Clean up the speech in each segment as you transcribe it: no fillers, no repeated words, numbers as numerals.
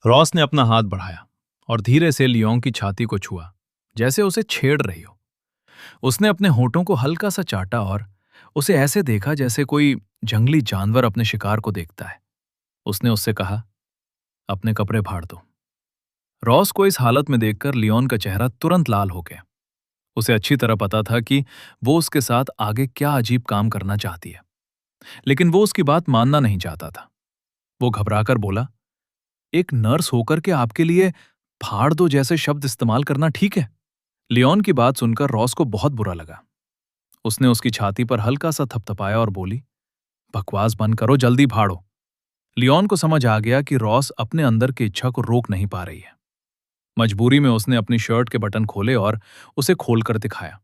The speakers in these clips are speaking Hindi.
रॉस ने अपना हाथ बढ़ाया और धीरे से लियोंग की छाती को छुआ, जैसे उसे छेड़ रही हो। उसने अपने होठों को हल्का सा चाटा और उसे ऐसे देखा जैसे कोई जंगली जानवर अपने शिकार को देखता है। उसने उससे कहा, अपने कपड़े फाड़ दो। रॉस को इस हालत में देखकर लियोन का चेहरा तुरंत लाल हो गया। उसे अच्छी तरह पता था कि वो उसके साथ आगे क्या अजीब काम करना चाहती है, लेकिन वो उसकी बात मानना नहीं चाहता था। वो घबराकर बोला, एक नर्स होकर के आपके लिए फाड़ दो जैसे शब्द इस्तेमाल करना ठीक है? लियोन की बात सुनकर रॉस को बहुत बुरा लगा। उसने उसकी छाती पर हल्का सा थपथपाया और बोली, बकवास बंद करो, जल्दी फाड़ो। लियोन को समझ आ गया कि रॉस अपने अंदर की इच्छा को रोक नहीं पा रही है। मजबूरी में उसने अपनी शर्ट के बटन खोले और उसे खोलकर दिखाया।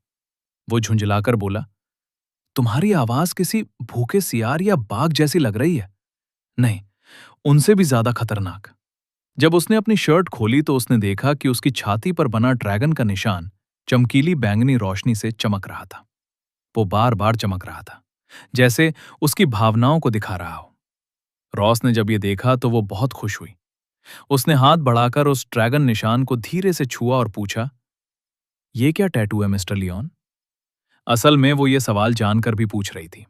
वो झुंझलाकर बोला, तुम्हारी आवाज किसी भूखे सियार या बाघ जैसी लग रही है। नहीं, उनसे भी ज्यादा खतरनाक। जब उसने अपनी शर्ट खोली तो उसने देखा कि उसकी छाती पर बना ड्रैगन का निशान चमकीली बैंगनी रोशनी से चमक रहा था। वो बार बार चमक रहा था, जैसे उसकी भावनाओं को दिखा रहा हो। रॉस ने जब ये देखा तो वो बहुत खुश हुई। उसने हाथ बढ़ाकर उस ड्रैगन निशान को धीरे से छुआ और पूछा, ये क्या टैटू है मिस्टर लियोन? असल में वो ये सवाल जानकर भी पूछ रही थी।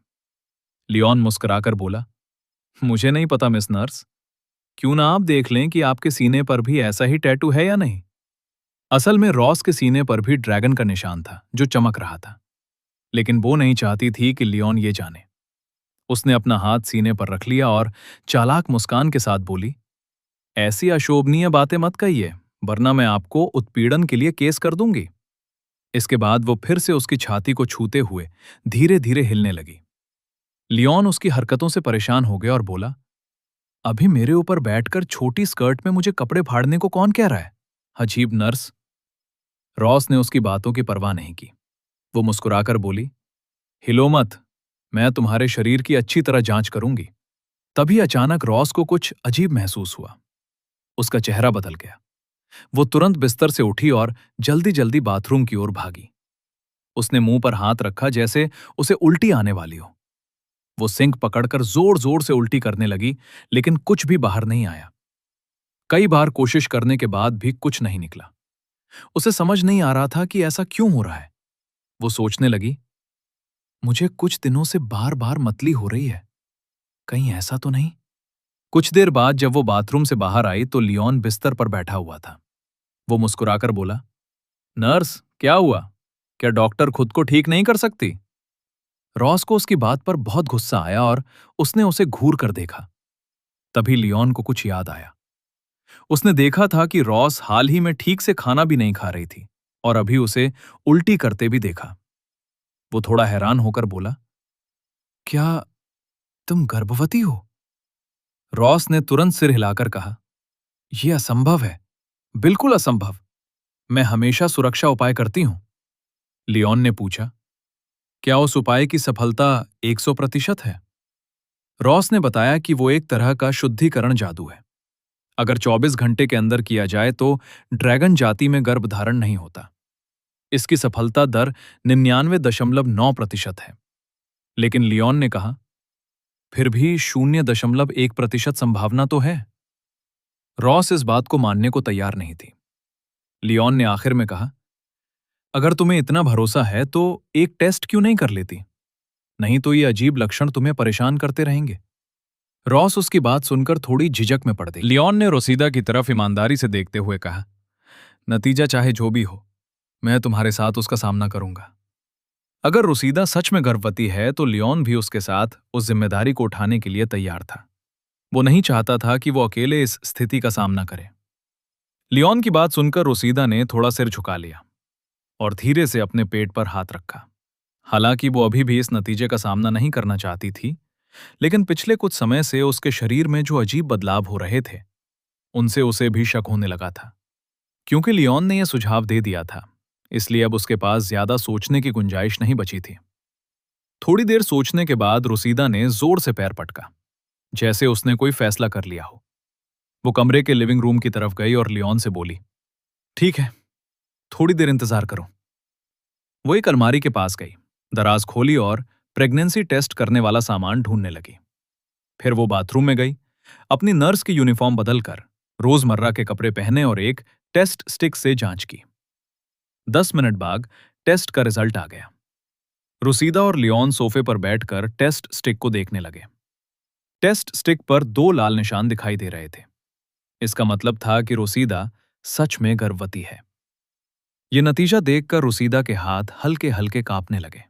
लियोन मुस्कुराकर बोला, मुझे नहीं पता मिस नर्स। क्यों ना आप देख लें कि आपके सीने पर भी ऐसा ही टैटू है या नहीं। असल में रॉस के सीने पर भी ड्रैगन का निशान था जो चमक रहा था, लेकिन वो नहीं चाहती थी कि लियोन ये जाने। उसने अपना हाथ सीने पर रख लिया और चालाक मुस्कान के साथ बोली, ऐसी अशोभनीय बातें मत कहिए, वरना मैं आपको उत्पीड़न के लिए केस कर दूंगी। इसके बाद वो फिर से उसकी छाती को छूते हुए धीरे धीरे हिलने लगी। लियोन उसकी हरकतों से परेशान हो गया और बोला, अभी मेरे ऊपर बैठकर छोटी स्कर्ट में मुझे कपड़े फाड़ने को कौन कह रहा है? अजीब नर्स। रॉस ने उसकी बातों की परवाह नहीं की। वो मुस्कुराकर बोली, हिलो मत, मैं तुम्हारे शरीर की अच्छी तरह जांच करूंगी। तभी अचानक रॉस को कुछ अजीब महसूस हुआ। उसका चेहरा बदल गया। वो तुरंत बिस्तर से उठी और जल्दी जल्दी बाथरूम की ओर भागी। उसने मुंह पर हाथ रखा जैसे उसे उल्टी आने वाली हो। वो सिंक पकड़कर जोर जोर से उल्टी करने लगी, लेकिन कुछ भी बाहर नहीं आया। कई बार कोशिश करने के बाद भी कुछ नहीं निकला। उसे समझ नहीं आ रहा था कि ऐसा क्यों हो रहा है। वो सोचने लगी, मुझे कुछ दिनों से बार बार मतली हो रही है, कहीं ऐसा तो नहीं। कुछ देर बाद जब वो बाथरूम से बाहर आई तो लियोन बिस्तर पर बैठा हुआ था। वो मुस्कुराकर बोला, नर्स, क्या हुआ? क्या डॉक्टर खुद को ठीक नहीं कर सकती? रॉस को उसकी बात पर बहुत गुस्सा आया और उसने उसे घूर कर देखा। तभी लियोन को कुछ याद आया। उसने देखा था कि रॉस हाल ही में ठीक से खाना भी नहीं खा रही थी और अभी उसे उल्टी करते भी देखा। वो थोड़ा हैरान होकर बोला, क्या तुम गर्भवती हो? रॉस ने तुरंत सिर हिलाकर कहा, यह असंभव है, बिल्कुल असंभव। मैं हमेशा सुरक्षा उपाय करती हूं। लियोन ने पूछा, क्या उस उपाय की सफलता 100% है? रॉस ने बताया कि वो एक तरह का शुद्धिकरण जादू है। अगर 24 घंटे के अंदर किया जाए तो ड्रैगन जाति में गर्भधारण नहीं होता। इसकी सफलता दर 99.9% है। लेकिन लियोन ने कहा, फिर भी 0.1% संभावना तो है। रॉस इस बात को मानने को तैयार नहीं थी। लियोन ने आखिर में कहा, अगर तुम्हें इतना भरोसा है तो एक टेस्ट क्यों नहीं कर लेती? नहीं तो ये अजीब लक्षण तुम्हें परेशान करते रहेंगे। रॉस उसकी बात सुनकर थोड़ी झिझक में पड़ गई। लियोन ने रोसीदा की तरफ ईमानदारी से देखते हुए कहा, नतीजा चाहे जो भी हो, मैं तुम्हारे साथ उसका सामना करूंगा। अगर रोसीदा सच में गर्भवती है तो लियोन भी उसके साथ उस जिम्मेदारी को उठाने के लिए तैयार था। वो नहीं चाहता था कि वो अकेले इस स्थिति का सामना करे। लियोन की बात सुनकर रोसीदा ने थोड़ा सिर झुका लिया और धीरे से अपने पेट पर हाथ रखा। हालांकि वो अभी भी इस नतीजे का सामना नहीं करना चाहती थी, लेकिन पिछले कुछ समय से उसके शरीर में जो अजीब बदलाव हो रहे थे, उनसे उसे भी शक होने लगा था। क्योंकि लियोन ने यह सुझाव दे दिया था, इसलिए अब उसके पास ज्यादा सोचने की गुंजाइश नहीं बची थी। थोड़ी देर सोचने के बाद रुसीदा ने जोर से पैर पटका, जैसे उसने कोई फैसला कर लिया हो। वो कमरे के लिविंग रूम की तरफ गई और लियोन से बोली, ठीक है, थोड़ी देर इंतजार करो। वो एक अलमारी के पास गई, दराज खोली और प्रेगनेंसी टेस्ट करने वाला सामान ढूंढने लगी। फिर वो बाथरूम में गई, अपनी नर्स की यूनिफॉर्म बदलकर रोजमर्रा के कपड़े पहने और एक टेस्ट स्टिक से जांच की। 10 मिनट बाद टेस्ट का रिजल्ट आ गया। रुसीदा और लियोन सोफे पर बैठकर टेस्ट स्टिक को देखने लगे। टेस्ट स्टिक पर 2 लाल निशान दिखाई दे रहे थे। इसका मतलब था कि रुसीदा सच में गर्भवती है। ये नतीजा देखकर रुसीदा के हाथ हल्के हल्के कांपने लगे,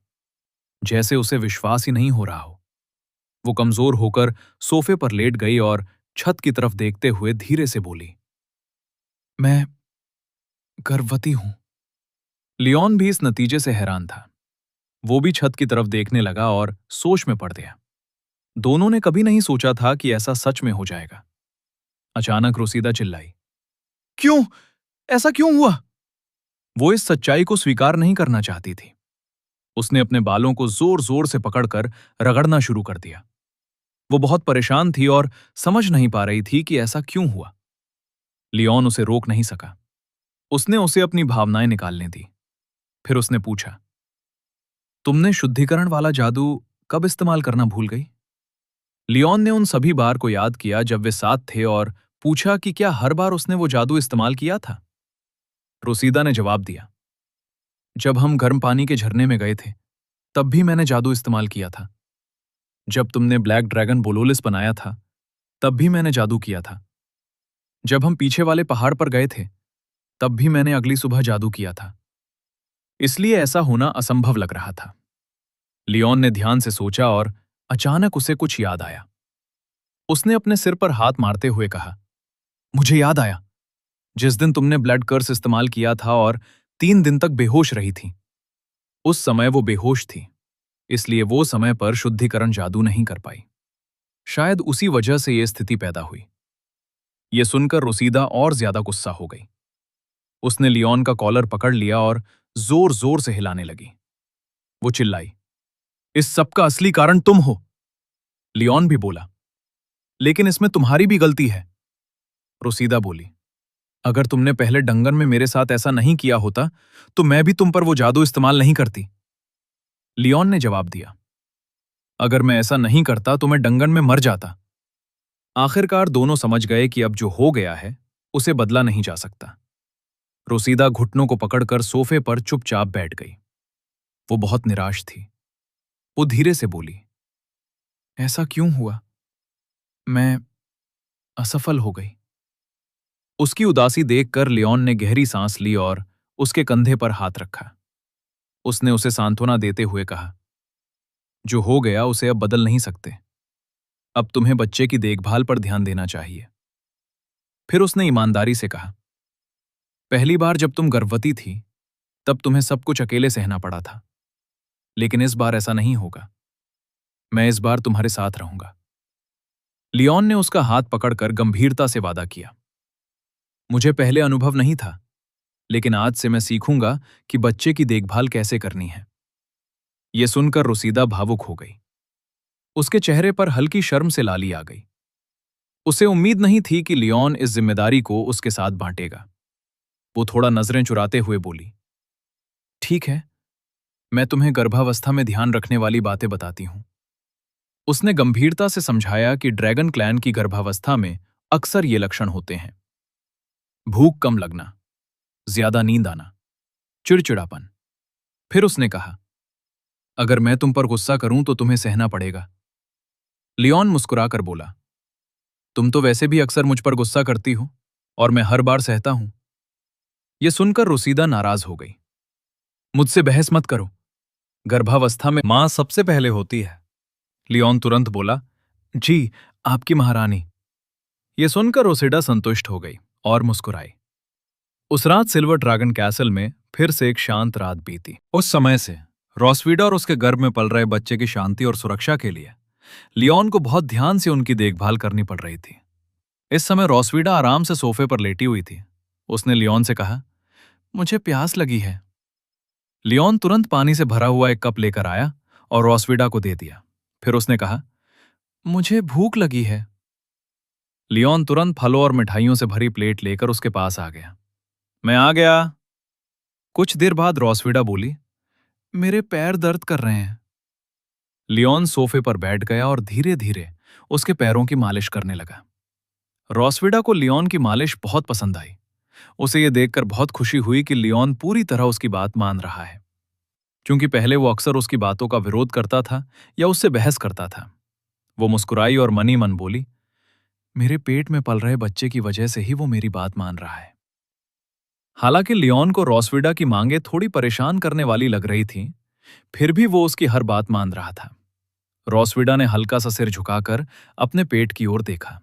जैसे उसे विश्वास ही नहीं हो रहा हो। वो कमजोर होकर सोफे पर लेट गई और छत की तरफ देखते हुए धीरे से बोली, मैं गर्भवती हूं। लियोन भी इस नतीजे से हैरान था। वो भी छत की तरफ देखने लगा और सोच में पड़ गया। दोनों ने कभी नहीं सोचा था कि ऐसा सच में हो जाएगा। अचानक रुसीदा चिल्लाई, क्यों? ऐसा क्यों हुआ? वो इस सच्चाई को स्वीकार नहीं करना चाहती थी। उसने अपने बालों को जोर जोर से पकड़कर रगड़ना शुरू कर दिया। वो बहुत परेशान थी और समझ नहीं पा रही थी कि ऐसा क्यों हुआ। लियोन उसे रोक नहीं सका। उसने उसे अपनी भावनाएं निकालने दी। फिर उसने पूछा, तुमने शुद्धिकरण वाला जादू कब इस्तेमाल करना भूल गई? लियोन ने उन सभी बार को याद किया जब वे साथ थे और पूछा कि क्या हर बार उसने वो जादू इस्तेमाल किया था। रुसीदा ने जवाब दिया, जब हम गर्म पानी के झरने में गए थे तब भी मैंने जादू इस्तेमाल किया था। जब तुमने ब्लैक ड्रैगन बोलोलिस बनाया था तब भी मैंने जादू किया था। जब हम पीछे वाले पहाड़ पर गए थे तब भी मैंने अगली सुबह जादू किया था। इसलिए ऐसा होना असंभव लग रहा था। लियोन ने ध्यान से सोचा और अचानक उसे कुछ याद आया। उसने अपने सिर पर हाथ मारते हुए कहा, मुझे याद आया, जिस दिन तुमने ब्लड कर्स इस्तेमाल किया था और 3 दिन तक बेहोश रही थी। उस समय वो बेहोश थी, इसलिए वो समय पर शुद्धिकरण जादू नहीं कर पाई। शायद उसी वजह से ये स्थिति पैदा हुई। ये सुनकर रुसीदा और ज्यादा गुस्सा हो गई। उसने लियोन का कॉलर पकड़ लिया और जोर जोर से हिलाने लगी। वो चिल्लाई, इस सब का असली कारण तुम हो। लियोन भी बोला, लेकिन इसमें तुम्हारी भी गलती है। रुसीदा बोली, अगर तुमने पहले डंगन में मेरे साथ ऐसा नहीं किया होता तो मैं भी तुम पर वो जादू इस्तेमाल नहीं करती। लियोन ने जवाब दिया, अगर मैं ऐसा नहीं करता तो मैं डंगन में मर जाता। आखिरकार दोनों समझ गए कि अब जो हो गया है उसे बदला नहीं जा सकता। रुसीदा घुटनों को पकड़कर सोफे पर चुपचाप बैठ गई। वो बहुत निराश थी। वो धीरे से बोली, ऐसा क्यों हुआ? मैं असफल हो गई। उसकी उदासी देखकर लियोन ने गहरी सांस ली और उसके कंधे पर हाथ रखा। उसने उसे सांत्वना देते हुए कहा, जो हो गया उसे अब बदल नहीं सकते। अब तुम्हें बच्चे की देखभाल पर ध्यान देना चाहिए। फिर उसने ईमानदारी से कहा, पहली बार जब तुम गर्भवती थी तब तुम्हें सब कुछ अकेले सहना पड़ा था, लेकिन इस बार ऐसा नहीं होगा। मैं इस बार तुम्हारे साथ रहूंगा। लियोन ने उसका हाथ पकड़कर गंभीरता से वादा किया, मुझे पहले अनुभव नहीं था, लेकिन आज से मैं सीखूंगा कि बच्चे की देखभाल कैसे करनी है। यह सुनकर रुसीदा भावुक हो गई। उसके चेहरे पर हल्की शर्म से लाली आ गई। उसे उम्मीद नहीं थी कि लियोन इस जिम्मेदारी को उसके साथ बांटेगा। वो थोड़ा नजरें चुराते हुए बोली, ठीक है, मैं तुम्हें गर्भावस्था में ध्यान रखने वाली बातें बताती हूं। उसने गंभीरता से समझाया कि ड्रैगन क्लैन की गर्भावस्था में अक्सर ये लक्षण होते हैं, भूख कम लगना, ज्यादा नींद आना, चिड़चिड़ापन। फिर उसने कहा, अगर मैं तुम पर गुस्सा करूं तो तुम्हें सहना पड़ेगा। लियोन मुस्कुराकर बोला, तुम तो वैसे भी अक्सर मुझ पर गुस्सा करती हो और मैं हर बार सहता हूं। यह सुनकर रुसीदा नाराज हो गई। मुझसे बहस मत करो, गर्भावस्था में मां सबसे पहले होती है। लियोन तुरंत बोला, जी आपकी महारानी। यह सुनकर रुसीदा संतुष्ट हो गई और मुस्कुराई। उस रात सिल्वर ड्रैगन कैसल में फिर से एक शांत रात बीती। उस समय से रॉसवीडा और उसके गर्भ में पल रहे बच्चे की शांति और सुरक्षा के लिए लियोन को बहुत ध्यान से उनकी देखभाल करनी पड़ रही थी। इस समय रॉसवीडा आराम से सोफे पर लेटी हुई थी। उसने लियोन से कहा, मुझे प्यास लगी है। लियोन तुरंत पानी से भरा हुआ एक कप लेकर आया और रॉसवीडा को दे दिया। फिर उसने कहा, मुझे भूख लगी है। लियोन तुरंत फलों और मिठाइयों से भरी प्लेट लेकर उसके पास आ गया। मैं आ गया। कुछ देर बाद रॉसवीडा बोली, मेरे पैर दर्द कर रहे हैं। लियोन सोफे पर बैठ गया और धीरे धीरे उसके पैरों की मालिश करने लगा। रॉसविडा को लियोन की मालिश बहुत पसंद आई। उसे ये देखकर बहुत खुशी हुई कि लियोन पूरी तरह उसकी बात मान रहा है, क्योंकि पहले वो अक्सर उसकी बातों का विरोध करता था या उससे बहस करता था। वो मुस्कुराई और मनी मन बोली, मेरे पेट में पल रहे बच्चे की वजह से ही वो मेरी बात मान रहा है। हालांकि लियोन को रॉसविडा की मांगें थोड़ी परेशान करने वाली लग रही थीं, फिर भी वो उसकी हर बात मान रहा था। रॉसविडा ने हल्का सा सिर झुकाकर अपने पेट की ओर देखा।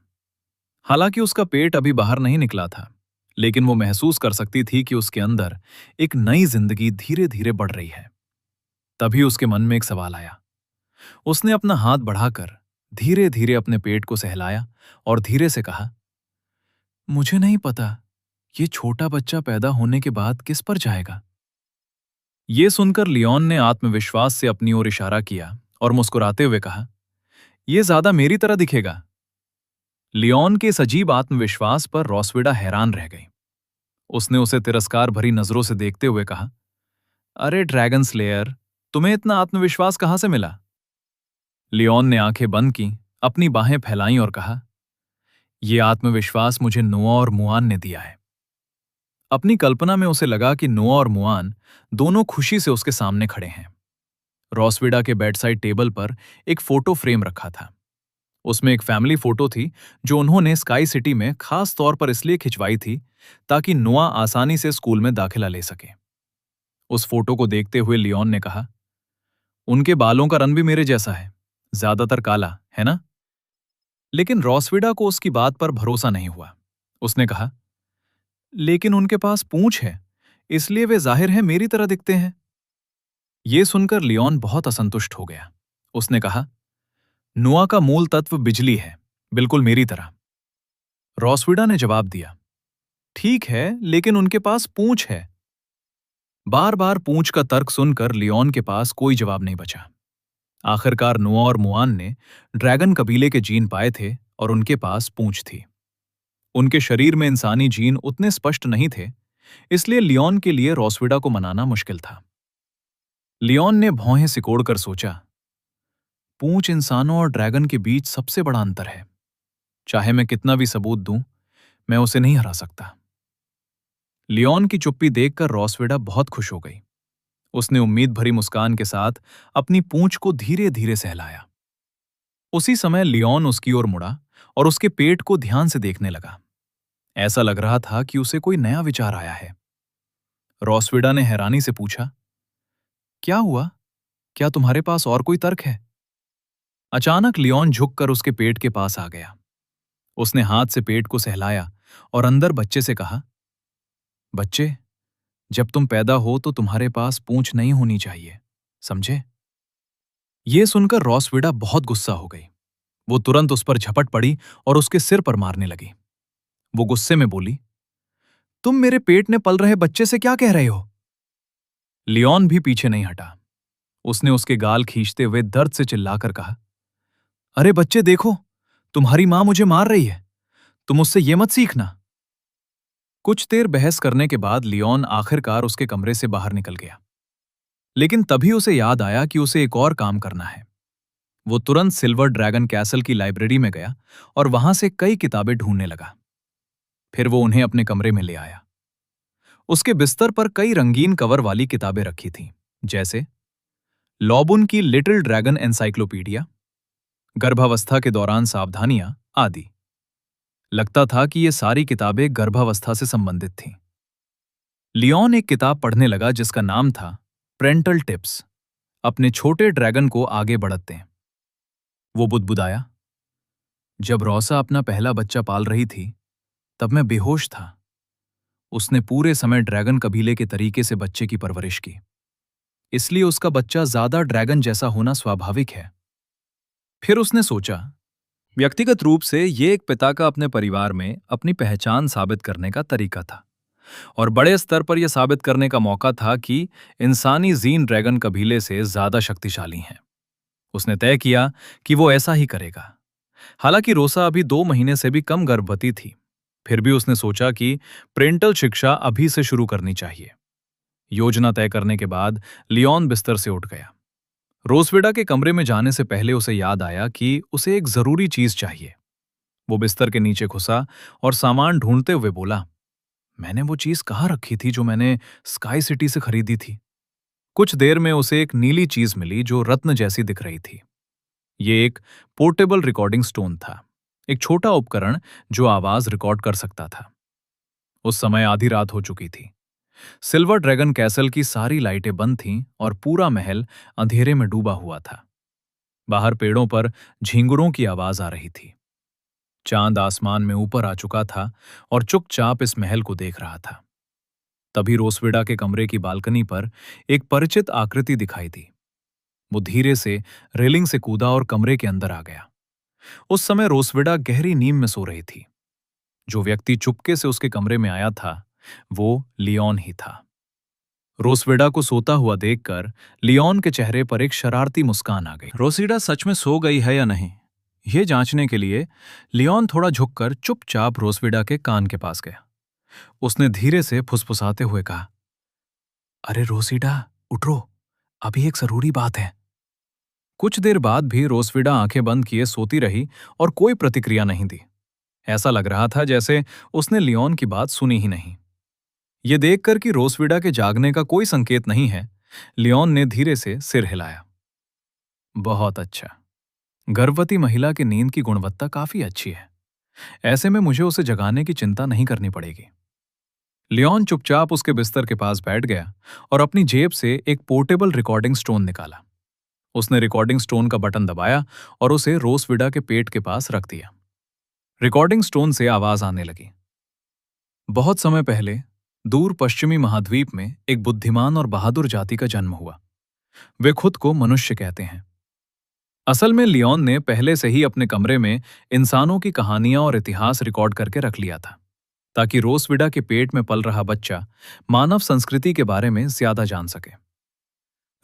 हालांकि उसका पेट अभी बाहर नहीं निकला था, लेकिन वो महसूस कर सकती थी कि उसके अंदर एक नई जिंदगी धीरे धीरे बढ़ रही है। तभी उसके मन में एक सवाल आया। उसने अपना हाथ बढ़ाकर धीरे धीरे अपने पेट को सहलाया और धीरे से कहा, मुझे नहीं पता ये छोटा बच्चा पैदा होने के बाद किस पर जाएगा। ये सुनकर लियोन ने आत्मविश्वास से अपनी ओर इशारा किया और मुस्कुराते हुए कहा, यह ज्यादा मेरी तरह दिखेगा। लियोन के इस अजीब आत्मविश्वास पर रॉसविडा हैरान रह गई। उसने उसे तिरस्कार भरी नजरों से देखते हुए कहा, अरे ड्रैगन स्लेयर, तुम्हें इतना आत्मविश्वास कहां से मिला? लियोन ने आंखें बंद की, अपनी बाहें फैलाईं और कहा, यह आत्मविश्वास मुझे नोआ और मुआन ने दिया है। अपनी कल्पना में उसे लगा कि नोआ और मुआन दोनों खुशी से उसके सामने खड़े हैं। रॉसविडा के बेडसाइड टेबल पर एक फोटो फ्रेम रखा था। उसमें एक फैमिली फोटो थी जो उन्होंने स्काई सिटी में खास तौर पर इसलिए खिंचवाई थी ताकि नोआ आसानी से स्कूल में दाखिला ले सके। उस फोटो को देखते हुए लियोन ने कहा, उनके बालों का रंग भी मेरे जैसा है, ज्यादातर काला, है ना? लेकिन रॉसविडा को उसकी बात पर भरोसा नहीं हुआ। उसने कहा, लेकिन उनके पास पूंछ है, इसलिए वे जाहिर है मेरी तरह दिखते हैं। यह सुनकर लियोन बहुत असंतुष्ट हो गया। उसने कहा, नोआ का मूल तत्व बिजली है, बिल्कुल मेरी तरह। रॉसविडा ने जवाब दिया, ठीक है, लेकिन उनके पास पूंछ है। बार बार पूंछ का तर्क सुनकर लियोन के पास कोई जवाब नहीं बचा। आखिरकार नोआ और मुआन ने ड्रैगन कबीले के जीन पाए थे और उनके पास पूंछ थी। उनके शरीर में इंसानी जीन उतने स्पष्ट नहीं थे, इसलिए लियोन के लिए रॉसविडा को मनाना मुश्किल था। लियोन ने भौहें सिकोड़कर सोचा, पूंछ इंसानों और ड्रैगन के बीच सबसे बड़ा अंतर है। चाहे मैं कितना भी सबूत दूं, मैं उसे नहीं हरा सकता। लियोन की चुप्पी देखकर रॉसविडा बहुत खुश हो गई। उसने उम्मीद भरी मुस्कान के साथ अपनी पूंछ को धीरे धीरे सहलाया। उसी समय लियोन उसकी ओर मुड़ा और उसके पेट को ध्यान से देखने लगा। ऐसा लग रहा था कि उसे कोई नया विचार आया है। रॉसविडा ने हैरानी से पूछा, क्या हुआ? क्या तुम्हारे पास और कोई तर्क है? अचानक लियोन झुककर उसके पेट के पास आ गया। उसने हाथ से पेट को सहलाया और अंदर बच्चे से कहा, बच्चे, जब तुम पैदा हो तो तुम्हारे पास पूंछ नहीं होनी चाहिए, समझे? यह सुनकर रॉसविडा बहुत गुस्सा हो गई। वो तुरंत उस पर झपट पड़ी और उसके सिर पर मारने लगी। वो गुस्से में बोली, तुम मेरे पेट में पल रहे बच्चे से क्या कह रहे हो? लियोन भी पीछे नहीं हटा। उसने उसके गाल खींचते हुए दर्द से चिल्लाकर कहा, अरे बच्चे देखो, तुम्हारी मां मुझे मार रही है, तुम उससे ये मत सीखना। कुछ देर बहस करने के बाद लियोन आखिरकार उसके कमरे से बाहर निकल गया। लेकिन तभी उसे याद आया कि उसे एक और काम करना है। वो तुरंत सिल्वर ड्रैगन कैसल की लाइब्रेरी में गया और वहां से कई किताबें ढूंढने लगा। फिर वो उन्हें अपने कमरे में ले आया। उसके बिस्तर पर कई रंगीन कवर वाली किताबें रखी थीं, जैसे लॉबुन की लिटिल ड्रैगन एनसाइक्लोपीडिया, गर्भावस्था के दौरान सावधानियां आदि। लगता था कि ये सारी किताबें गर्भावस्था से संबंधित थीं। लियोन एक किताब पढ़ने लगा जिसका नाम था पेरेंटल टिप्स, अपने छोटे ड्रैगन को आगे बढ़ते हैं। वो बुदबुदाया, जब रोसा अपना पहला बच्चा पाल रही थी तब मैं बेहोश था। उसने पूरे समय ड्रैगन कबीले के तरीके से बच्चे की परवरिश की, इसलिए उसका बच्चा ज्यादा ड्रैगन जैसा होना स्वाभाविक है। फिर उसने सोचा, व्यक्तिगत रूप से ये एक पिता का अपने परिवार में अपनी पहचान साबित करने का तरीका था, और बड़े स्तर पर यह साबित करने का मौका था कि इंसानी जीन ड्रैगन कबीले से ज्यादा शक्तिशाली हैं। उसने तय किया कि वो ऐसा ही करेगा। हालांकि रोसा अभी 2 महीने से भी कम गर्भवती थी, फिर भी उसने सोचा कि पेरेंटल शिक्षा अभी से शुरू करनी चाहिए। योजना तय करने के बाद लियोन बिस्तर से उठ गया। रोसविडा के कमरे में जाने से पहले उसे याद आया कि उसे एक जरूरी चीज चाहिए। वो बिस्तर के नीचे घुसा और सामान ढूंढते हुए बोला, मैंने वो चीज कहाँ रखी थी जो मैंने स्काई सिटी से खरीदी थी। कुछ देर में उसे एक नीली चीज मिली जो रत्न जैसी दिख रही थी। ये एक पोर्टेबल रिकॉर्डिंग स्टोन था, एक छोटा उपकरण जो आवाज रिकॉर्ड कर सकता था। उस समय आधी रात हो चुकी थी। सिल्वर ड्रैगन कैसल की सारी लाइटें बंद थीं और पूरा महल अंधेरे में डूबा हुआ था। बाहर पेड़ों पर झींगुरों की आवाज आ रही थी। चांद आसमान में ऊपर आ चुका था और चुपचाप इस महल को देख रहा था। तभी रोसविडा के कमरे की बालकनी पर एक परिचित आकृति दिखाई दी। वो धीरे से रेलिंग से कूदा और कमरे के अंदर आ गया। उस समय रोसविडा गहरी नींद में सो रही थी। जो व्यक्ति चुपके से उसके कमरे में आया था वो लियोन ही था। रोसविडा को सोता हुआ देखकर लियोन के चेहरे पर एक शरारती मुस्कान आ गई। रोसिडा सच में सो गई है या नहीं, ये जांचने के लिए लियोन थोड़ा झुककर चुपचाप रोसविडा के कान के पास गया। उसने धीरे से फुसफुसाते हुए कहा, अरे रोसिडा, उठो, अभी एक जरूरी बात है। कुछ देर बाद भी रोसविडा आंखें बंद किए सोती रही और कोई प्रतिक्रिया नहीं दी। ऐसा लग रहा था जैसे उसने लियोन की बात सुनी ही नहीं। ये देखकर कि रोसविडा के जागने का कोई संकेत नहीं है, लियोन ने धीरे से सिर हिलाया। बहुत अच्छा। गर्भवती महिला की नींद की गुणवत्ता काफी अच्छी है। ऐसे में मुझे उसे जगाने की चिंता नहीं करनी पड़ेगी। लियोन चुपचाप उसके बिस्तर के पास बैठ गया और अपनी जेब से एक पोर्टेबल रिकॉर्डिंग स्टोन निकाला। उसने रिकॉर्डिंग स्टोन का बटन दबाया और उसे रोसविडा के पेट के पास रख दिया। रिकॉर्डिंग स्टोन से आवाज आने लगी। बहुत समय पहले दूर पश्चिमी महाद्वीप में एक बुद्धिमान और बहादुर जाति का जन्म हुआ। वे खुद को मनुष्य कहते हैं। असल में लियोन ने पहले से ही अपने कमरे में इंसानों की कहानियां और इतिहास रिकॉर्ड करके रख लिया था, ताकि रोसविडा के पेट में पल रहा बच्चा मानव संस्कृति के बारे में ज्यादा जान सके।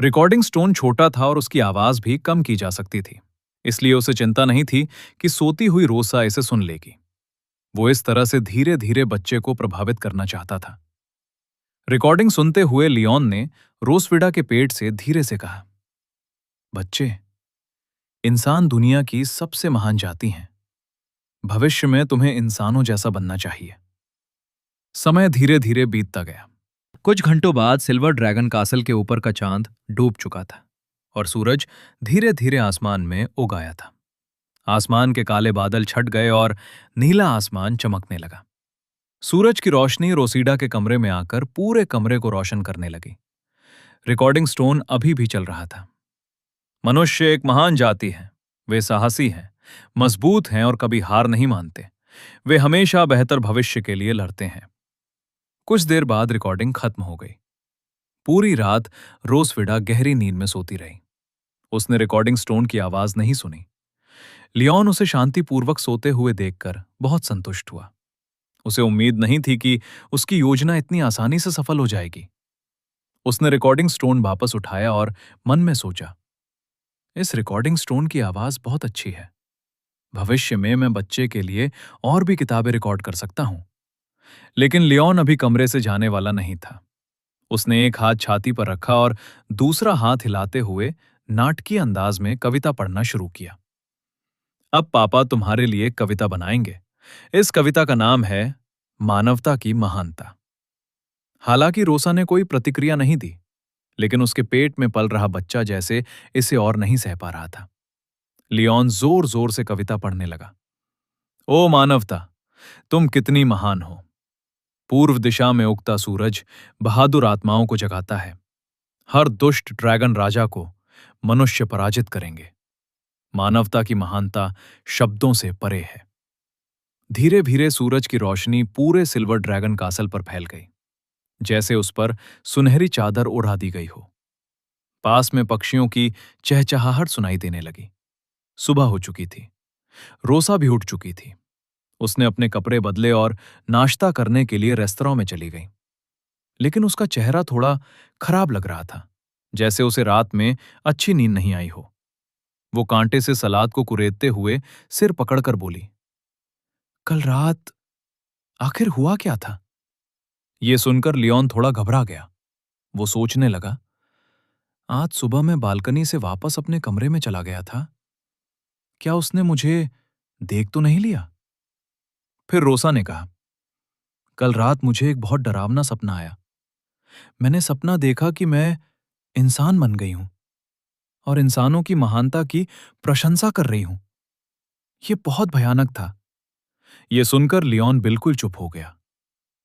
रिकॉर्डिंग स्टोन छोटा था और उसकी आवाज भी कम की जा सकती थी, इसलिए उसे चिंता नहीं थी कि सोती हुई रोसा इसे सुन लेगी। वो इस तरह से धीरे धीरे बच्चे को प्रभावित करना चाहता था। रिकॉर्डिंग सुनते हुए लियोन ने रोसविडा के पेट से धीरे से कहा, बच्चे, इंसान दुनिया की सबसे महान जाति हैं। भविष्य में तुम्हें इंसानों जैसा बनना चाहिए। समय धीरे धीरे बीतता गया। कुछ घंटों बाद सिल्वर ड्रैगन कासल के ऊपर का चांद डूब चुका था और सूरज धीरे धीरे आसमान में उग आया था। आसमान के काले बादल छट गए और नीला आसमान चमकने लगा। सूरज की रोशनी रोसिडा के कमरे में आकर पूरे कमरे को रोशन करने लगी। रिकॉर्डिंग स्टोन अभी भी चल रहा था। मनुष्य एक महान जाति है। वे साहसी हैं, मजबूत हैं और कभी हार नहीं मानते। वे हमेशा बेहतर भविष्य के लिए लड़ते हैं। कुछ देर बाद रिकॉर्डिंग खत्म हो गई। पूरी रात रोसविडा गहरी नींद में सोती रही। उसने रिकॉर्डिंग स्टोन की आवाज नहीं सुनी। लियोन उसे शांतिपूर्वक सोते हुए देखकर बहुत संतुष्ट हुआ। उसे उम्मीद नहीं थी कि उसकी योजना इतनी आसानी से सफल हो जाएगी। उसने रिकॉर्डिंग स्टोन वापस उठाया और मन में सोचा, इस रिकॉर्डिंग स्टोन की आवाज बहुत अच्छी है। भविष्य में मैं बच्चे के लिए और भी किताबें रिकॉर्ड कर सकता हूं। लेकिन लियोन अभी कमरे से जाने वाला नहीं था। उसने एक हाथ छाती पर रखा और दूसरा हाथ हिलाते हुए नाटकीय अंदाज में कविता पढ़ना शुरू किया। अब पापा तुम्हारे लिए कविता बनाएंगे। इस कविता का नाम है मानवता की महानता। हालांकि रोसा ने कोई प्रतिक्रिया नहीं दी, लेकिन उसके पेट में पल रहा बच्चा जैसे इसे और नहीं सह पा रहा था। लियोन जोर जोर से कविता पढ़ने लगा। ओ मानवता, तुम कितनी महान हो। पूर्व दिशा में उगता सूरज बहादुर आत्माओं को जगाता है। हर दुष्ट ड्रैगन राजा को मनुष्य पराजित करेंगे। मानवता की महानता शब्दों से परे है। धीरे धीरे सूरज की रोशनी पूरे सिल्वर ड्रैगन कासल पर फैल गई, जैसे उस पर सुनहरी चादर ओढ़ा दी गई हो। पास में पक्षियों की चहचहाहट सुनाई देने लगी। सुबह हो चुकी थी। रोसा भी उठ चुकी थी। उसने अपने कपड़े बदले और नाश्ता करने के लिए रेस्तरां में चली गई। लेकिन उसका चेहरा थोड़ा खराब लग रहा था, जैसे उसे रात में अच्छी नींद नहीं आई हो। वो कांटे से सलाद को कुरेदते हुए सिर पकड़कर बोली, कल रात आखिर हुआ क्या था? ये सुनकर लियोन थोड़ा घबरा गया। वो सोचने लगा, आज सुबह मैं बालकनी से वापस अपने कमरे में चला गया था। क्या उसने मुझे देख तो नहीं लिया? फिर रोसा ने कहा, कल रात मुझे एक बहुत डरावना सपना आया। मैंने सपना देखा कि मैं इंसान बन गई हूं और इंसानों की महानता की प्रशंसा कर रही हूं। यह बहुत भयानक था। यह सुनकर लियोन बिल्कुल चुप हो गया।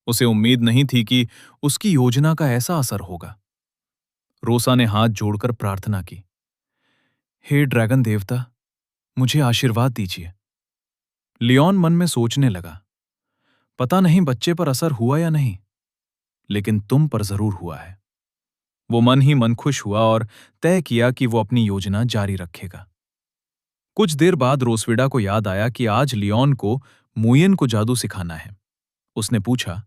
उसे उम्मीद नहीं थी कि उसकी योजना का ऐसा असर होगा। रोसा ने हाथ जोड़कर प्रार्थना की, हे ड्रैगन देवता, मुझे आशीर्वाद दीजिए। लियोन मन में सोचने लगा, पता नहीं बच्चे पर असर हुआ या नहीं, लेकिन तुम पर जरूर हुआ है। वो मन ही मन खुश हुआ और तय किया कि वो अपनी योजना जारी रखेगा। कुछ देर बाद रोसविडा को याद आया कि आज लियोन को मुयन को जादू सिखाना है। उसने पूछा,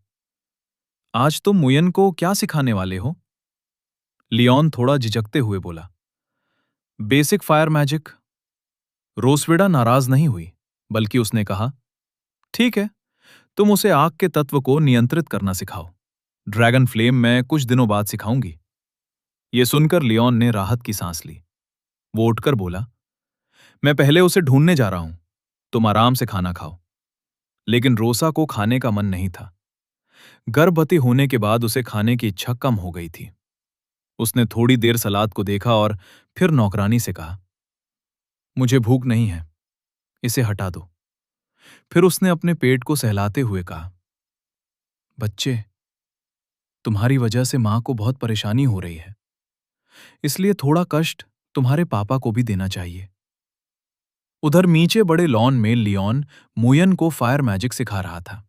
आज तुम मुयन को क्या सिखाने वाले हो? लियोन थोड़ा झिझकते हुए बोला, बेसिक फायर मैजिक। रोसविडा नाराज नहीं हुई, बल्कि उसने कहा, ठीक है, तुम उसे आग के तत्व को नियंत्रित करना सिखाओ। ड्रैगन फ्लेम मैं कुछ दिनों बाद सिखाऊंगी। यह सुनकर लियोन ने राहत की सांस ली। वो उठकर बोला, मैं पहले उसे ढूंढने जा रहा हूं, तुम आराम से खाना खाओ। लेकिन रोसा को खाने का मन नहीं था। गर्भवती होने के बाद उसे खाने की इच्छा कम हो गई थी। उसने थोड़ी देर सलाद को देखा और फिर नौकरानी से कहा, मुझे भूख नहीं है, इसे हटा दो। फिर उसने अपने पेट को सहलाते हुए कहा, बच्चे, तुम्हारी वजह से मां को बहुत परेशानी हो रही है, इसलिए थोड़ा कष्ट तुम्हारे पापा को भी देना चाहिए। उधर नीचे बड़े लॉन में लियोन मुयन को फायर मैजिक सिखा रहा था।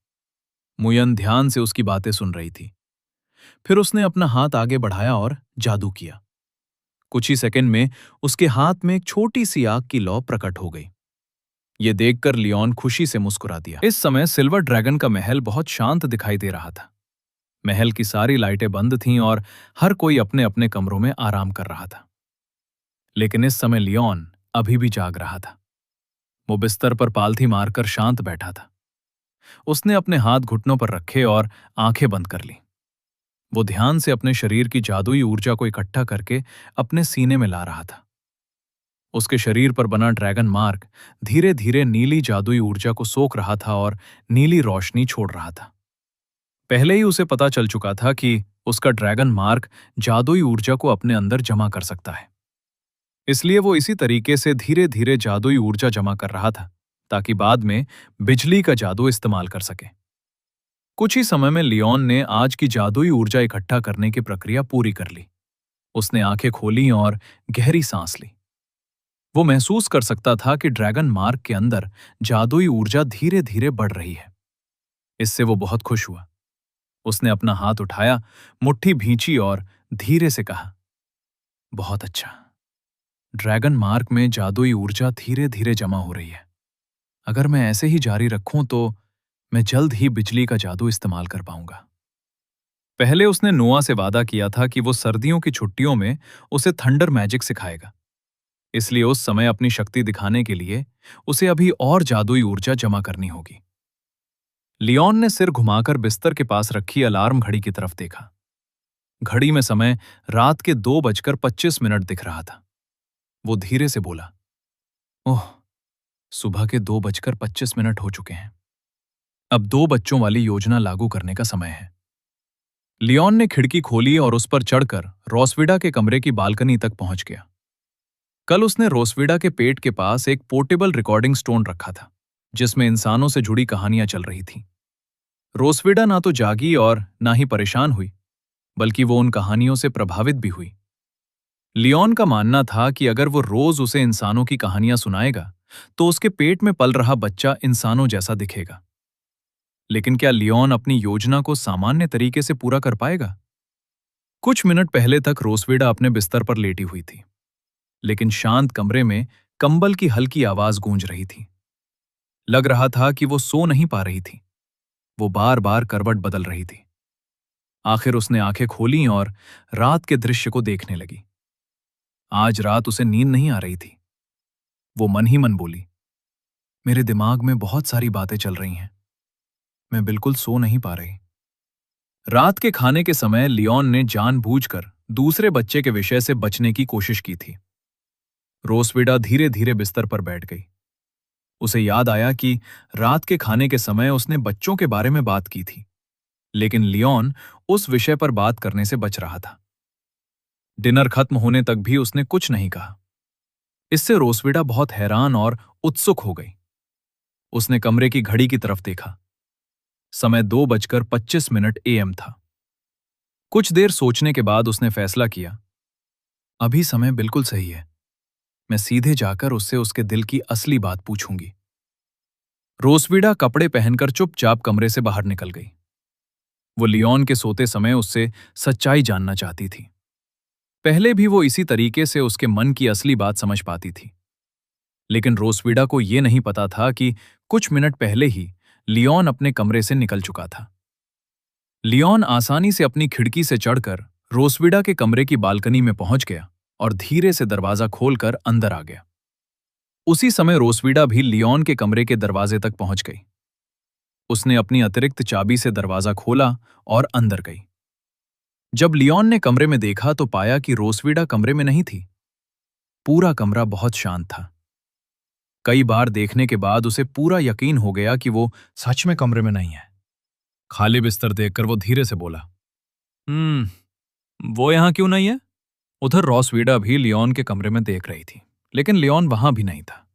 मुयन ध्यान से उसकी बातें सुन रही थी। फिर उसने अपना हाथ आगे बढ़ाया और जादू किया। कुछ ही सेकंड में उसके हाथ में एक छोटी सी आग की लौ प्रकट हो गई। ये देखकर लियोन खुशी से मुस्कुरा दिया। इस समय सिल्वर ड्रैगन का महल बहुत शांत दिखाई दे रहा था। महल की सारी लाइटें बंद थीं और हर कोई अपने अपने कमरों में आराम कर रहा था। लेकिन इस समय लियोन अभी भी जाग रहा था। वो बिस्तर पर पालथी मारकर शांत बैठा था। उसने अपने हाथ घुटनों पर रखे और आंखें बंद कर ली। वो ध्यान से अपने शरीर की जादुई ऊर्जा को इकट्ठा करके अपने सीने में ला रहा था। उसके शरीर पर बना ड्रैगन मार्क धीरे धीरे नीली जादुई ऊर्जा को सोख रहा था और नीली रोशनी छोड़ रहा था। पहले ही उसे पता चल चुका था कि उसका ड्रैगन मार्क जादुई ऊर्जा को अपने अंदर जमा कर सकता है। इसलिए वो इसी तरीके से धीरे धीरे जादुई ऊर्जा जमा कर रहा था, ताकि बाद में बिजली का जादू इस्तेमाल कर सके। कुछ ही समय में लियोन ने आज की जादुई ऊर्जा इकट्ठा करने की प्रक्रिया पूरी कर ली। उसने आंखें खोली और गहरी सांस ली। वो महसूस कर सकता था कि ड्रैगन मार्क के अंदर जादुई ऊर्जा धीरे धीरे बढ़ रही है। इससे वो बहुत खुश हुआ। उसने अपना हाथ उठाया, मुट्ठी भींची और धीरे से कहा, बहुत अच्छा। ड्रैगन मार्क में जादुई ऊर्जा धीरे धीरे जमा हो रही है। अगर मैं ऐसे ही जारी रखूं तो मैं जल्द ही बिजली का जादू इस्तेमाल कर पाऊंगा। पहले उसने नोआ से वादा किया था कि वो सर्दियों की छुट्टियों में उसे थंडर मैजिक सिखाएगा। इसलिए उस समय अपनी शक्ति दिखाने के लिए उसे अभी और जादुई ऊर्जा जमा करनी होगी। लियोन ने सिर घुमाकर बिस्तर के पास रखी अलार्म घड़ी की तरफ देखा। घड़ी में समय रात के 2:25 दिख रहा था। वो धीरे से बोला, ओह, सुबह के 2:25 हो चुके हैं। अब 2 बच्चों वाली योजना लागू करने का समय है। लियोन ने खिड़की खोली और उस पर चढ़कर रोसविडा के कमरे की बालकनी तक पहुंच गया। कल उसने रोसविडा के पेट के पास एक पोर्टेबल रिकॉर्डिंग स्टोन रखा था, जिसमें इंसानों से जुड़ी कहानियां चल रही थीं। रोसविडा ना तो जागी और ना ही परेशान हुई, बल्कि वो उन कहानियों से प्रभावित भी हुई। लियोन का मानना था कि अगर वो रोज उसे इंसानों की कहानियां सुनाएगा तो उसके पेट में पल रहा बच्चा इंसानों जैसा दिखेगा। लेकिन क्या लियोन अपनी योजना को सामान्य तरीके से पूरा कर पाएगा? कुछ मिनट पहले तक रोसविडा अपने बिस्तर पर लेटी हुई थी, लेकिन शांत कमरे में कंबल की हल्की आवाज गूंज रही थी। लग रहा था कि वो सो नहीं पा रही थी। वो बार बार करवट बदल रही थी। आखिर उसने आंखें खोलीं और रात के दृश्य को देखने लगी। आज रात उसे नींद नहीं आ रही थी। वो मन ही मन बोली, मेरे दिमाग में बहुत सारी बातें चल रही हैं। मैं बिल्कुल सो नहीं पा रही। रात के खाने के समय लियोन ने जानबूझकर दूसरे बच्चे के विषय से बचने की कोशिश की थी। रोसविडा धीरे धीरे बिस्तर पर बैठ गई। उसे याद आया कि रात के खाने के समय उसने बच्चों के बारे में बात की थी, लेकिन लियोन उस विषय पर बात करने से बच रहा था। डिनर खत्म होने तक भी उसने कुछ नहीं कहा। इससे रोसविडा बहुत हैरान और उत्सुक हो गई। उसने कमरे की घड़ी की तरफ देखा। समय 2:25 AM था। कुछ देर सोचने के बाद उसने फैसला किया, अभी समय बिल्कुल सही है। मैं सीधे जाकर उससे उसके दिल की असली बात पूछूंगी। रोसविडा कपड़े पहनकर चुपचाप कमरे से बाहर निकल गई। वो लियोन के सोते समय उससे सच्चाई जानना चाहती थी। पहले भी वो इसी तरीके से उसके मन की असली बात समझ पाती थी, लेकिन रोसविडा को ये नहीं पता था कि कुछ मिनट पहले ही लियोन अपने कमरे से निकल चुका था। लियोन आसानी से अपनी खिड़की से चढ़कर रोसविडा के कमरे की बालकनी में पहुंच गया और धीरे से दरवाजा खोलकर अंदर आ गया। उसी समय रोसविडा भी लियोन के कमरे के दरवाजे तक पहुंच गई। उसने अपनी अतिरिक्त चाबी से दरवाजा खोला और अंदर गई। जब लियोन ने कमरे में देखा तो पाया कि रोसविडा कमरे में नहीं थी। पूरा कमरा बहुत शांत था। कई बार देखने के बाद उसे पूरा यकीन हो गया कि वो सच में कमरे में नहीं है। खाली बिस्तर देखकर वो धीरे से बोला, वो यहां क्यों नहीं है? उधर रोसविडा भी लियोन के कमरे में देख रही थी, लेकिन लियोन वहां भी नहीं था।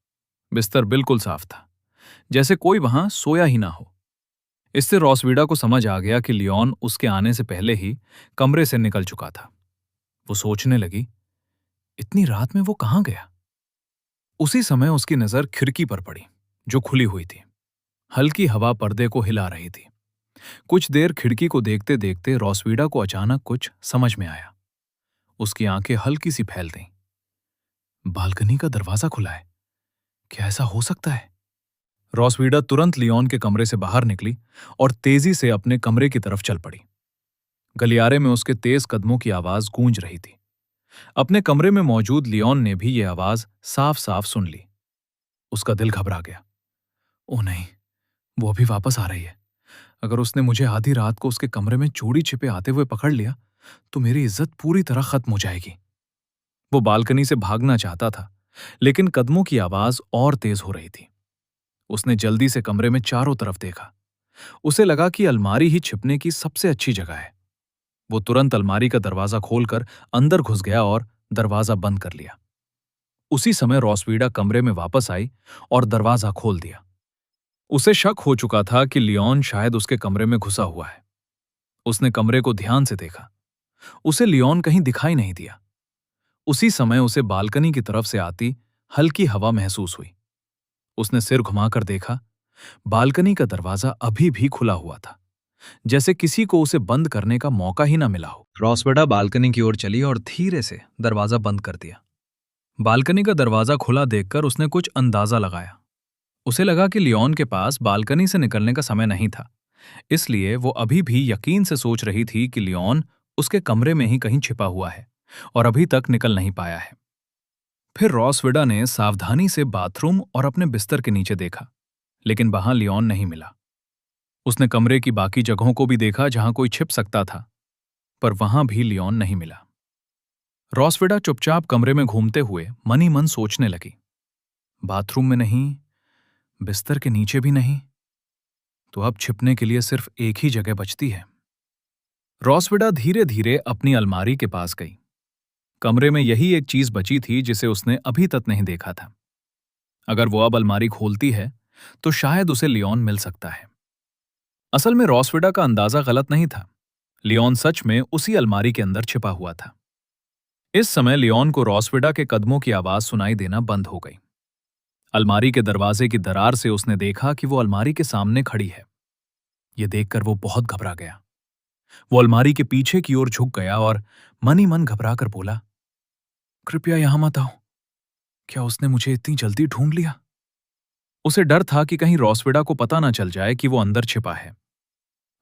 बिस्तर बिल्कुल साफ था, जैसे कोई वहां सोया ही ना हो। इससे रोसविडा को समझ आ गया कि लियोन उसके आने से पहले ही कमरे से निकल चुका था। वो सोचने लगी, इतनी रात में वो कहां गया? उसी समय उसकी नजर खिड़की पर पड़ी, जो खुली हुई थी। हल्की हवा पर्दे को हिला रही थी। कुछ देर खिड़की को देखते देखते रोसविडा को अचानक कुछ समझ में आया। उसकी आंखें हल्की सी फैल गईं। बालकनी का दरवाजा खुला है। क्या ऐसा हो सकता है? रोसविडा तुरंत लियोन के कमरे से बाहर निकली और तेजी से अपने कमरे की तरफ चल पड़ी। गलियारे में उसके तेज कदमों की आवाज गूंज रही थी। अपने कमरे में मौजूद लियोन ने भी यह आवाज साफ साफ सुन ली। उसका दिल घबरा गया। ओह नहीं, वो अभी वापस आ रही है। अगर उसने मुझे आधी रात को उसके कमरे में चोरी छिपे आते हुए पकड़ लिया तो मेरी इज्जत पूरी तरह खत्म हो जाएगी। वो बालकनी से भागना चाहता था, लेकिन कदमों की आवाज और तेज हो रही थी। उसने जल्दी से कमरे में चारों तरफ देखा। उसे लगा कि अलमारी ही छिपने की सबसे अच्छी जगह है। वो तुरंत अलमारी का दरवाजा खोलकर अंदर घुस गया और दरवाजा बंद कर लिया। उसी समय रोसविडा कमरे में वापस आई और दरवाजा खोल दिया। उसे शक हो चुका था कि लियोन शायद उसके कमरे में घुसा हुआ है। उसने कमरे को ध्यान से देखा। उसे लियोन कहीं दिखाई नहीं दिया। उसी समय उसे बालकनी की तरफ से आती हल्की हवा महसूस हुई। उसने सिर घुमाकर देखा। बालकनी का दरवाजा अभी भी खुला हुआ था, जैसे किसी को उसे बंद करने का मौका ही ना मिला हो। रोसविडा बालकनी की ओर चली और धीरे से दरवाजा बंद कर दिया। बालकनी का दरवाजा खुला देखकर उसने कुछ अंदाजा लगाया। उसे लगा कि लियोन के पास बालकनी से निकलने का समय नहीं था, इसलिए वो अभी भी यकीन से सोच रही थी कि लियोन उसके कमरे में ही कहीं छिपा हुआ है और अभी तक निकल नहीं पाया है। फिर रोसविडा ने सावधानी से बाथरूम और अपने बिस्तर के नीचे देखा, लेकिन वहां लियोन नहीं मिला। उसने कमरे की बाकी जगहों को भी देखा जहां कोई छिप सकता था, पर वहां भी लियोन नहीं मिला। रोसविडा चुपचाप कमरे में घूमते हुए मन ही मन सोचने लगी, बाथरूम में नहीं, बिस्तर के नीचे भी नहीं, तो अब छिपने के लिए सिर्फ एक ही जगह बचती है। रोसविडा धीरे धीरे अपनी अलमारी के पास गई। कमरे में यही एक चीज बची थी जिसे उसने अभी तक नहीं देखा था। अगर वो अब अलमारी खोलती है तो शायद उसे लियोन मिल सकता है। असल में रोसविडा का अंदाजा गलत नहीं था। लियोन सच में उसी अलमारी के अंदर छिपा हुआ था। इस समय लियोन को रोसविडा के कदमों की आवाज सुनाई देना बंद हो गई। अलमारी के दरवाजे की दरार से उसने देखा कि वो अलमारी के सामने खड़ी है। यह देखकर वो बहुत घबरा गया। वो अलमारी के पीछे की ओर झुक गया और मन ही मन घबरा कर बोला, कृपया यहां मत आओ। क्या उसने मुझे इतनी जल्दी ढूंढ लिया? उसे डर था कि कहीं रोसविडा को पता ना चल जाए कि वो अंदर छिपा है।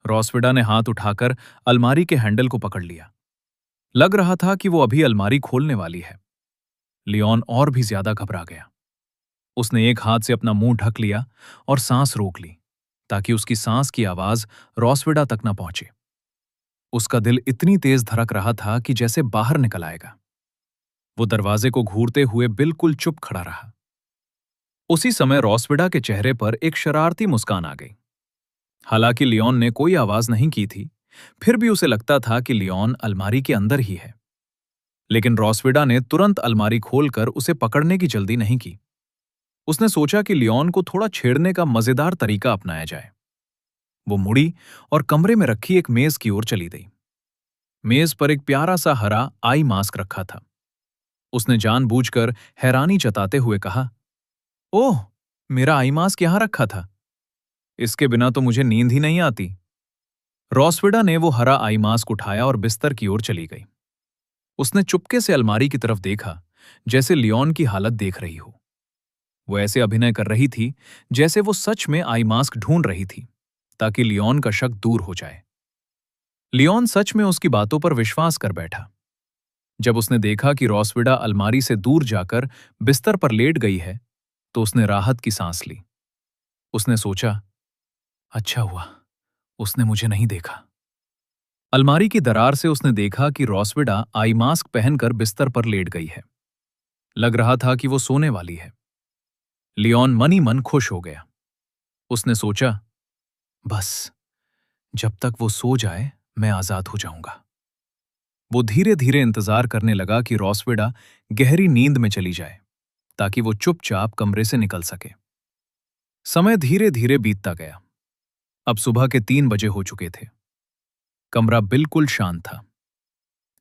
रोसविडा ने हाथ उठाकर अलमारी के हैंडल को पकड़ लिया। लग रहा था कि वो अभी अलमारी खोलने वाली है। लियोन और भी ज्यादा घबरा गया। उसने एक हाथ से अपना मुंह ढक लिया और सांस रोक ली, ताकि उसकी सांस की आवाज रोसविडा तक न पहुंचे। उसका दिल इतनी तेज धड़क रहा था कि जैसे बाहर निकल आएगा। वो दरवाजे को घूरते हुए बिल्कुल चुप खड़ा रहा। उसी समय रॉसविडा के चेहरे पर एक शरारती मुस्कान आ गई। हालांकि लियोन ने कोई आवाज नहीं की थी, फिर भी उसे लगता था कि लियोन अलमारी के अंदर ही है। लेकिन रॉसविडा ने तुरंत अलमारी खोलकर उसे पकड़ने की जल्दी नहीं की। उसने सोचा कि लियोन को थोड़ा छेड़ने का मजेदार तरीका अपनाया जाए। वो मुड़ी और कमरे में रखी एक मेज की ओर चली गई। मेज पर एक प्यारा सा हरा आई मास्क रखा था। उसने जानबूझकर हैरानी जताते हुए कहा, ओह, मेरा आई मास्क यहां रखा था। इसके बिना तो मुझे नींद ही नहीं आती। रॉसविडा ने वो हरा आई मास्क उठाया और बिस्तर की ओर चली गई। उसने चुपके से अलमारी की तरफ देखा, जैसे लियोन की हालत देख रही हो। वो ऐसे अभिनय कर रही थी जैसे वो सच में आई मास्क ढूंढ रही थी, ताकि लियोन का शक दूर हो जाए। लियोन सच में उसकी बातों पर विश्वास कर बैठा। जब उसने देखा कि रॉसविडा अलमारी से दूर जाकर बिस्तर पर लेट गई है, तो उसने राहत की सांस ली। उसने सोचा, अच्छा हुआ उसने मुझे नहीं देखा। अलमारी की दरार से उसने देखा कि रॉसविडा आई मास्क पहनकर बिस्तर पर लेट गई है। लग रहा था कि वो सोने वाली है। लियोन मन ही मन खुश हो गया। उसने सोचा, बस जब तक वो सो जाए मैं आजाद हो जाऊंगा। वो धीरे धीरे इंतजार करने लगा कि रॉसविडा गहरी नींद में चली जाए, ताकि वो चुपचाप कमरे से निकल सके। समय धीरे धीरे बीतता गया। अब सुबह के 3 बजे हो चुके थे। कमरा बिल्कुल शांत था।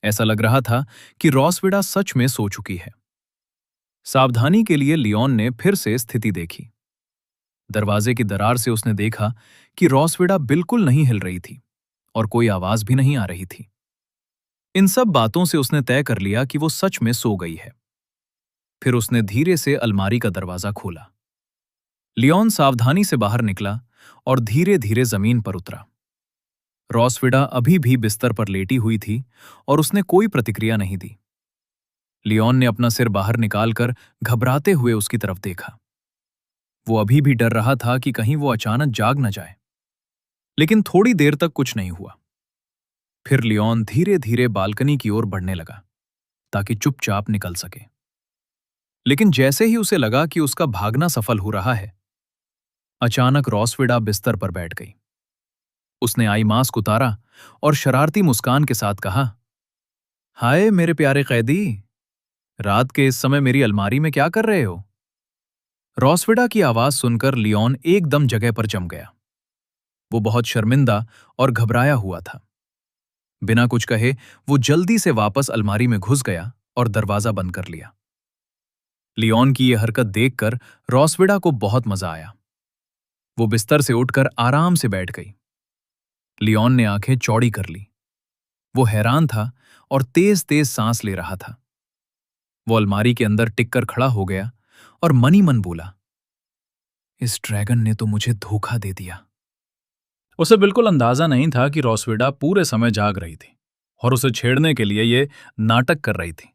ऐसा लग रहा था कि रॉसविडा सच में सो चुकी है। सावधानी के लिए लियोन ने फिर से स्थिति देखी। दरवाजे की दरार से उसने देखा कि रॉसविडा बिल्कुल नहीं हिल रही थी और कोई आवाज भी नहीं आ रही थी। इन सब बातों से उसने तय कर लिया कि वो सच में सो गई है। फिर उसने धीरे से अलमारी का दरवाजा खोला। लियोन सावधानी से बाहर निकला और धीरे धीरे जमीन पर उतरा। रॉसविडा अभी भी बिस्तर पर लेटी हुई थी और उसने कोई प्रतिक्रिया नहीं दी। लियोन ने अपना सिर बाहर निकालकर घबराते हुए उसकी तरफ देखा। वो अभी भी डर रहा था कि कहीं वो अचानक जाग न जाए। लेकिन थोड़ी देर तक कुछ नहीं हुआ। फिर लियोन धीरे धीरे बालकनी की ओर बढ़ने लगा, ताकि चुपचाप निकल सके। लेकिन जैसे ही उसे लगा कि उसका भागना सफल हो रहा है, अचानक रॉसविडा बिस्तर पर बैठ गई। उसने आई मास्क उतारा और शरारती मुस्कान के साथ कहा, हाय मेरे प्यारे कैदी, रात के इस समय मेरी अलमारी में क्या कर रहे हो? रॉसविडा की आवाज सुनकर लियोन एकदम जगह पर जम गया। वो बहुत शर्मिंदा और घबराया हुआ था। बिना कुछ कहे वो जल्दी से वापस अलमारी में घुस गया और दरवाजा बंद कर लिया। लियोन की यह हरकत देखकर रॉसविडा को बहुत मजा आया। वो बिस्तर से उठकर आराम से बैठ गई। लियोन ने आंखें चौड़ी कर ली। वो हैरान था और तेज तेज सांस ले रहा था। वो अलमारी के अंदर टिककर खड़ा हो गया और मन ही मन बोला, इस ड्रैगन ने तो मुझे धोखा दे दिया। उसे बिल्कुल अंदाजा नहीं था कि रॉसविडा पूरे समय जाग रही थी और उसे छेड़ने के लिए ये नाटक कर रही थी।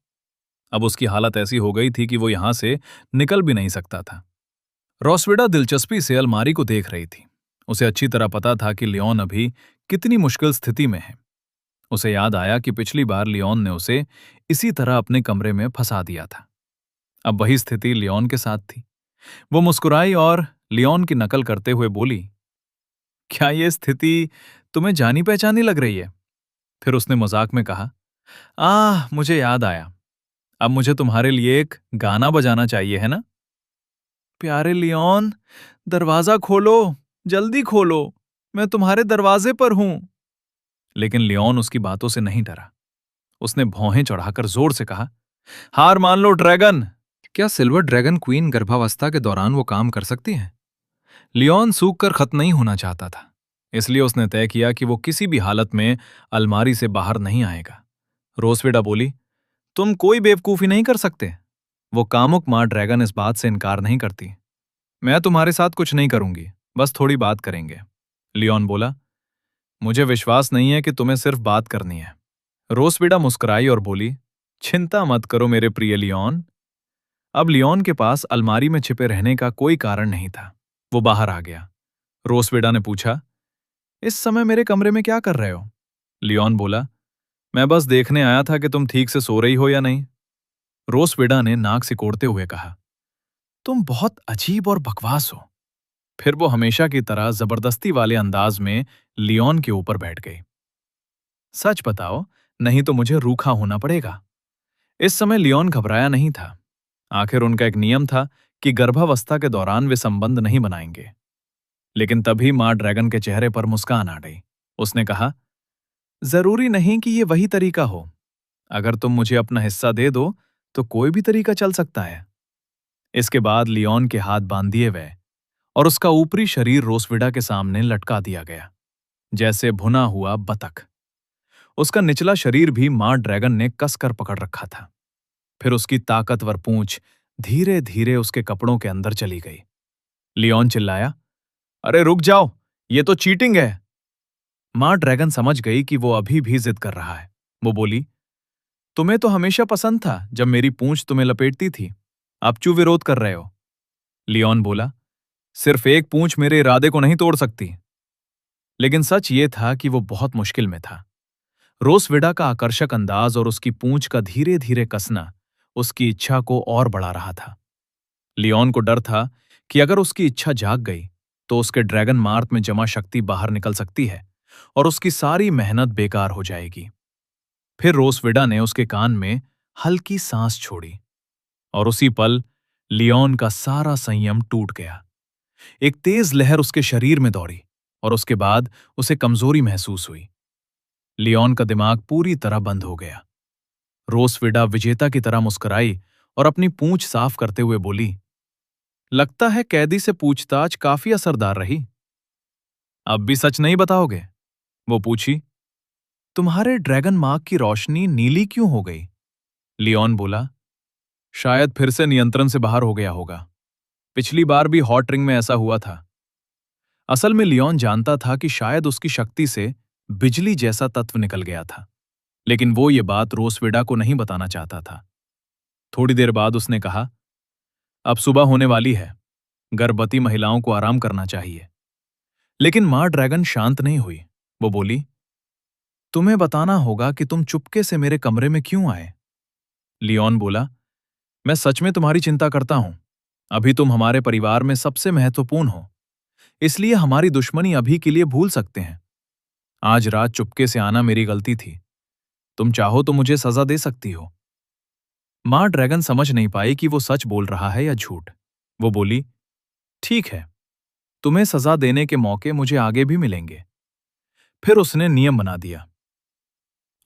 अब उसकी हालत ऐसी हो गई थी कि वो यहां से निकल भी नहीं सकता था। रॉसविडा दिलचस्पी से अलमारी को देख रही थी। उसे अच्छी तरह पता था कि लियोन अभी कितनी मुश्किल स्थिति में है। उसे याद आया कि पिछली बार लियोन ने उसे इसी तरह अपने कमरे में फंसा दिया था। अब वही स्थिति लियोन के साथ थी। वो मुस्कुराई और लियोन की नकल करते हुए बोली, क्या ये स्थिति तुम्हें जानी पहचानी लग रही है? फिर उसने मजाक में कहा, मुझे याद आया। अब मुझे तुम्हारे लिए एक गाना बजाना चाहिए, है ना? प्यारे लियोन, दरवाजा खोलो, जल्दी खोलो, मैं तुम्हारे दरवाजे पर हूं। लेकिन लियोन उसकी बातों से नहीं डरा। उसने भौहें चढ़ाकर जोर से कहा, हार मान लो ड्रैगन। क्या सिल्वर ड्रैगन क्वीन गर्भावस्था के दौरान वो काम कर सकती है? लियोन सूख कर खत्म नहीं होना चाहता था, इसलिए उसने तय किया कि वो किसी भी हालत में अलमारी से बाहर नहीं आएगा। रोसविडा बोली, तुम कोई बेवकूफी नहीं कर सकते। वो कामुक मां ड्रैगन इस बात से इनकार नहीं करती। मैं तुम्हारे साथ कुछ नहीं करूंगी, बस थोड़ी बात करेंगे। लियोन बोला, मुझे विश्वास नहीं है कि तुम्हें सिर्फ बात करनी है। रोसविडा मुस्कुराई और बोली, चिंता मत करो मेरे प्रिय लियोन। अब लियोन के पास अलमारी में छिपे रहने का कोई कारण नहीं था। वो बाहर आ गया। रोसविडा ने पूछा, इस समय मेरे कमरे में क्या कर रहे हो? लियोन बोला, मैं बस देखने आया था कि तुम ठीक से सो रही हो या नहीं। रोसविडा ने नाक सिकोड़ते हुए कहा, तुम बहुत अजीब और बकवास हो। फिर वो हमेशा की तरह जबरदस्ती वाले अंदाज में लियोन के ऊपर बैठ गई। सच बताओ, नहीं तो मुझे रूखा होना पड़ेगा। इस समय लियोन घबराया नहीं था। आखिर उनका एक नियम था कि गर्भावस्था के दौरान वे संबंध नहीं बनाएंगे। लेकिन तभी मां ड्रैगन के चेहरे पर मुस्कान आ गई। उसने कहा, जरूरी नहीं कि ये वही तरीका हो। अगर तुम मुझे अपना हिस्सा दे दो तो कोई भी तरीका चल सकता है। इसके बाद लियोन के हाथ बांध दिए गए और उसका ऊपरी शरीर रोसविडा के सामने लटका दिया गया, जैसे भुना हुआ बतख। उसका निचला शरीर भी मां ड्रैगन ने कसकर पकड़ रखा था। फिर उसकी ताकतवर पूंछ धीरे धीरे उसके कपड़ों के अंदर चली गई। लियोन चिल्लाया, अरे रुक जाओ, ये तो चीटिंग है। मां ड्रैगन समझ गई कि वो अभी भी जिद कर रहा है। वो बोली, तुम्हें तो हमेशा पसंद था जब मेरी पूंछ तुम्हें लपेटती थी। अब क्यों विरोध कर रहे हो? लियोन बोला, सिर्फ एक पूंछ मेरे इरादे को नहीं तोड़ सकती। लेकिन सच ये था कि वो बहुत मुश्किल में था। रोसविडा का आकर्षक अंदाज और उसकी पूंछ का धीरे धीरे कसना उसकी इच्छा को और बढ़ा रहा था। लियोन को डर था कि अगर उसकी इच्छा जाग गई तो उसके ड्रैगन मार्क में जमा शक्ति बाहर निकल सकती है और उसकी सारी मेहनत बेकार हो जाएगी। फिर रोसविडा ने उसके कान में हल्की सांस छोड़ी और उसी पल लियोन का सारा संयम टूट गया। एक तेज लहर उसके शरीर में दौड़ी और उसके बाद उसे कमजोरी महसूस हुई। लियोन का दिमाग पूरी तरह बंद हो गया। रोसविडा विजेता की तरह मुस्कुराई और अपनी पूंछ साफ करते हुए बोली, लगता है कैदी से पूछताछ काफी असरदार रही। अब भी सच नहीं बताओगे? वो पूछी। तुम्हारे ड्रैगन मार्क की रोशनी नीली क्यों हो गई? लियोन बोला, शायद फिर से नियंत्रण से बाहर हो गया होगा। पिछली बार भी हॉट रिंग में ऐसा हुआ था। असल में लियोन जानता था कि शायद उसकी शक्ति से बिजली जैसा तत्व निकल गया था, लेकिन वो ये बात रोसविडा को नहीं बताना चाहता था। थोड़ी देर बाद उसने कहा, अब सुबह होने वाली है। गर्भवती महिलाओं को आराम करना चाहिए। लेकिन मां ड्रैगन शांत नहीं हुई। वो बोली, तुम्हें बताना होगा कि तुम चुपके से मेरे कमरे में क्यों आए। लियोन बोला, मैं सच में तुम्हारी चिंता करता हूं। अभी तुम हमारे परिवार में सबसे महत्वपूर्ण हो, इसलिए हमारी दुश्मनी अभी के लिए भूल सकते हैं। आज रात चुपके से आना मेरी गलती थी। तुम चाहो तो मुझे सजा दे सकती हो। मां ड्रैगन समझ नहीं पाई कि वो सच बोल रहा है या झूठ। वो बोली, ठीक है, तुम्हें सजा देने के मौके मुझे आगे भी मिलेंगे। फिर उसने नियम बना दिया,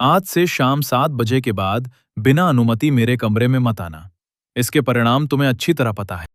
आज से शाम 7 बजे के बाद बिना अनुमति मेरे कमरे में मत आना। इसके परिणाम तुम्हें अच्छी तरह पता है।